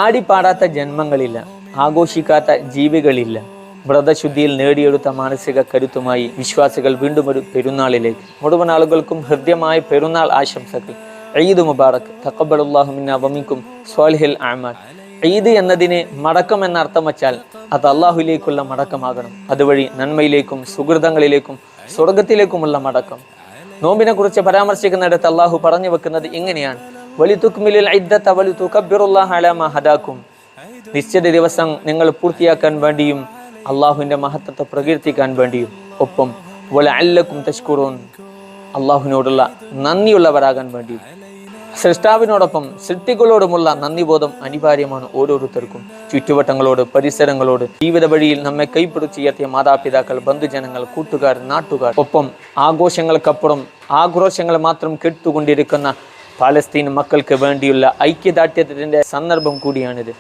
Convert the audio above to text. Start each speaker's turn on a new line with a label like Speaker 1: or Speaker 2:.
Speaker 1: ആടിപ്പാടാത്ത ജന്മങ്ങളില്ല, ആഘോഷിക്കാത്ത ജീവികളില്ല. വ്രതശുദ്ധിയിൽ നേടിയെടുത്ത മാനസിക കരുത്തുമായി വിശ്വാസികൾ വീണ്ടും ഒരു പെരുന്നാളിലേക്ക്. മുഴുവൻ ആളുകൾക്കും ഹൃദ്യമായ പെരുന്നാൾ ആശംസകൾ. ഈദ് മുബാറക്, തഖബ്ബലല്ലാഹു മിന്നാ വമിൻകും സ്വാലിഹുൽ അഅമാൽ. ഈദ് എന്നതിന് മടക്കം എന്ന അർത്ഥം വച്ചാൽ അത് അള്ളാഹുലേക്കുള്ള മടക്കമാകണം. അതുവഴി നന്മയിലേക്കും സുഹൃതങ്ങളിലേക്കും സ്വർഗത്തിലേക്കുമുള്ള മടക്കം. നോമ്പിനെ കുറിച്ച് പരാമർശിക്കുന്നിടത്ത് അള്ളാഹു പറഞ്ഞു വെക്കുന്നത് ഇങ്ങനെയാണ്: വലിതുക്മിലുൽ ഇദ്ദത വലിതുകബ്ബിറുല്ലാഹ അലാ മാ ഹദാകും. നിശ്ചിത ദിവസം നിങ്ങൾ പൂർത്തിയാക്കാൻ വേണ്ടിയും അള്ളാഹുവിന്റെ മഹത്വത്തെ പ്രകീർത്തിക്കാൻ വേണ്ടിയും, ഒപ്പം വലഅല്ലകും തശ്കുറൂൻ, അള്ളാഹുവിനോടുള്ള നന്ദിയുള്ളവരാകാൻ വേണ്ടിയും. സൃഷ്ടാവിനോടൊപ്പം സൃഷ്ടികളോടുമുള്ള നന്ദിബോധം അനിവാര്യമാണ് ഓരോരുത്തർക്കും. ചുറ്റുവട്ടങ്ങളോട്, പരിസരങ്ങളോട്, ജീവിത വഴിയിൽ നമ്മെ കൈപിടിച്ചുയർത്തിയ മാതാപിതാക്കൾ, ബന്ധുജനങ്ങൾ, കൂട്ടുകാർ, നാട്ടുകാർ, ഒപ്പം ആഘോഷങ്ങൾക്കപ്പുറം ആഘോഷങ്ങൾ മാത്രം കേട്ടുകൊണ്ടിരിക്കുന്ന പാലസ്തീൻ മക്കൾക്ക് വേണ്ടിയുള്ള ഐക്യദാർഢ്യത്തിന്റെ സന്ദർഭം കൂടിയാണിത്.